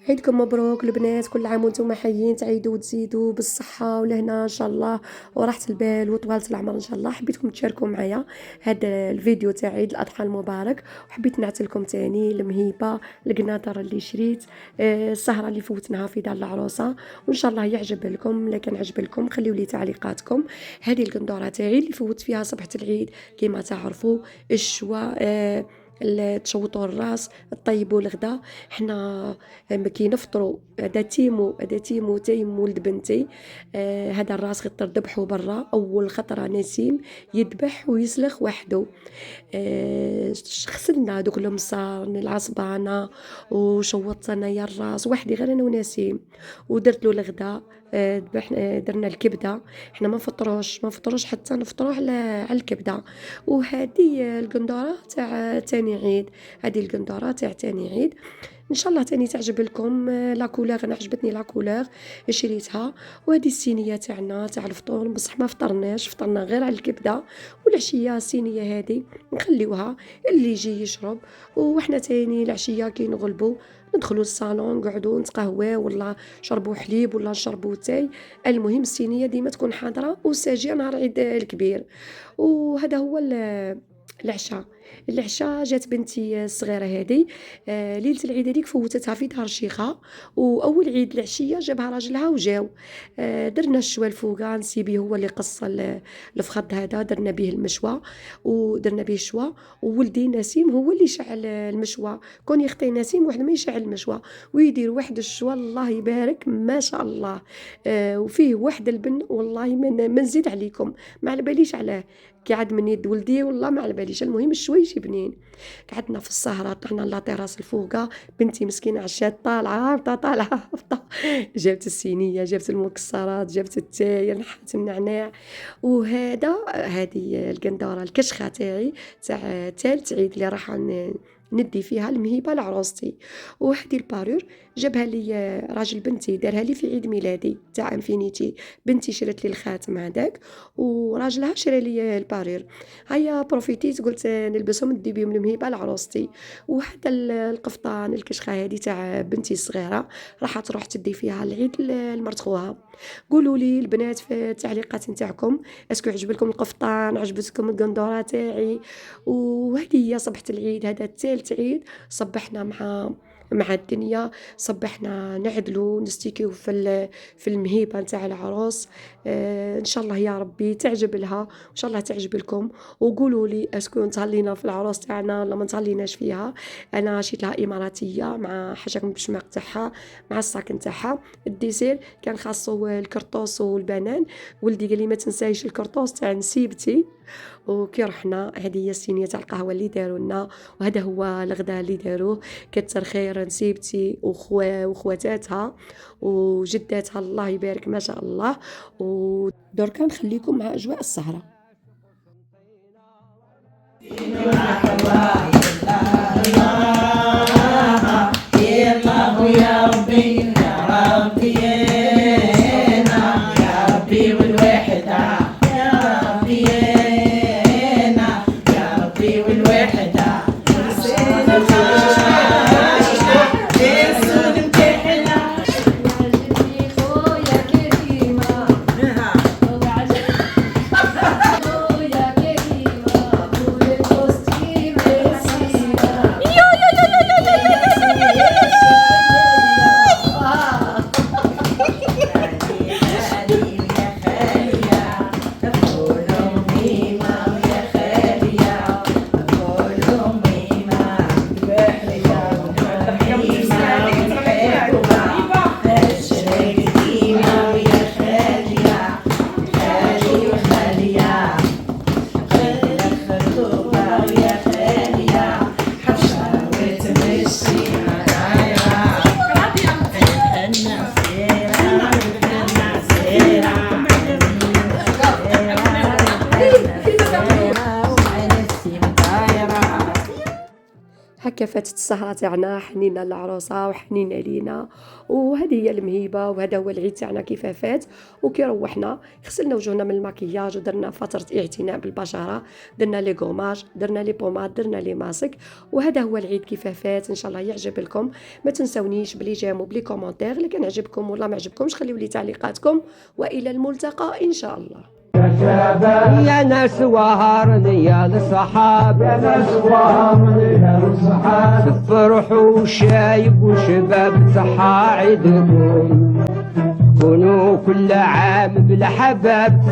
عيدكم مبروك البنات، كل عام وانتم حيين، تعيدوا وتزيدوا بالصحة والهنا ان شاء الله وراحة البال وطوالة العمر ان شاء الله. حبيتكم تشاركوا معايا هذا الفيديو تاع عيد الاضحى المبارك، وحبيت نعتلكم تاني المهيبة القناطر اللي شريت، السهرة اللي فوتناها في دار العروسة، وان شاء الله يعجب لكم. الا كان عجب لكم خليوا لي تعليقاتكم. هذه القندورة تاعي اللي فوت فيها صبحة العيد كما تعرفوا، الشوا، تشوطوا الراس، طيبوا الغدا. حنا كي نفطروا هذا تيمو ولد بنتي، هذا الراس خطر ذبحوا برا اول خطره نسيم يذبح ويسلخ وحده. غسلنا دوك المصار العصبانه وشوطت انايا الراس وحدي غير انا ونسيم، ودرت له الغدا. ذبحنا درنا الكبده. حنا ما نفطروش حتى نفطروا على الكبده. وهذه القندوره تاع تاني عيد، هذه القندوره تاع تاني عيد ان شاء الله تاني تعجب لكم. لا كولور انا عجبتني لا كولور شريتها. وهذه الصينيه تاعنا تاع الفطور، بصح ما فطرناش، فطرنا غير على الكبده. والعشيه الصينيه هذه نخليوها اللي يجي يشرب، وحنا تاني العشيه كي نغلبوا ندخلوا للصالون نقعدوا نتقهواو ولا نشربوا حليب ولا نشربوا تاي. المهم الصينيه ديما تكون حاضره وساجيه نهار عيد الكبير. وهذا هو العشاء جات بنتي الصغيره هذه، ليله العيد هذيك فوتتها في دار الشيخه، واول عيد العشيه جابها راجلها وجاو. درنا الشوا الفوقا، نسيبي هو اللي قص الفخذ هذا، درنا به المشوى ودرنا به الشوا. وولدي نسيم هو اللي شعل المشوى، كون يخطي نسيم واحد ما يشعل المشوى ويدير واحد الشوا الله يبارك ما شاء الله. وفيه واحد البن والله ما نزيد عليكم، ما على باليش علاه قعد من يد ولدي والله ما على باليش. المهم الشويش بنين. قعدنا في السهرة، طلعنا لاطيراس الفوقة، بنتي مسكينة عشات طالعة هابطة طالعة هابطة. جابت الصينية، جابت المكسرات، جابت التاي، نحات النعناع. هذه القندورة الكشخة تاعي تاع تالت عيد اللي راح ندي فيها المهيبة لعروستي. وهذه البارور جابها لي راجل بنتي، دارها لي في عيد ميلادي تاع انفينيتي. بنتي شرت لي الخاتم هذاك وراجلها شرى لي البارير. هيا بروفيتيت قلت نلبسهم ندي بهم المهيبه لعروستي. وهذا القفطان الكشخه هذه تاع بنتي الصغيره راح تروح تدي فيها العيد لمرت خوها. قولوا لي البنات في التعليقات نتاعكم، اسكو عجبكم القفطان، عجبتكم القندوره تاعي؟ وهذه هي صبحه العيد، هذا الثالث عيد صبحنا مع الدنيا، صبحنا نعدلوا نستيكيو في المهيبه نتاع العروس. ان شاء الله يا ربي تعجب لها وان شاء الله تعجب لكم. وقولوا لي اسكو نتهلينا في العروس تاعنا ولا ما نتهليناش فيها. انا شيت لها اماراتيه مع حاجه من البشماق تاعها مع الصاك نتاعها. الديسير كان خاصو الكرطوس والبنان، ولدي قال لي ما تنسايش الكرطوس تاع نسيبتي. وكي رحنا هذه هي الصينيه تاع القهوه اللي داروا لنا، وهذا هو الغداء اللي داروه. كتر خير نسيبتي وخواتاتها وجداتها الله يبارك ما شاء الله. ودركا نخليكم مع اجواء السهره. يا ربي يا ربي يا ربي والوحده، يا ربي يا ربي والوحده. هكا فاتت السهرة تاعنا، حنينا للعروسة وحنينا لينا، وهذه هي المهيبة وهذا هو العيد تاعنا كيف فات. وكي روحنا غسلنا وجهنا من المكياج ودرنا فترة اعتناء بالبشرة، درنا لي غوماج، درنا لي بوماد، درنا لي ماسك. وهذا هو العيد كيف فات، ان شاء الله يعجب لكم. ما تنسونيش بلي جيم وبلي كومونتير اللي كان عجبكم ولا ما عجبكمش، خليوا لي تعليقاتكم، والى الملتقى ان شاء الله. يا ناس وهرني يا الصحاب، يا ناس وهرني يا الصحاب، فرحوا شايب وشباب صحة عيدكم، كونوا كل عام بالحباب.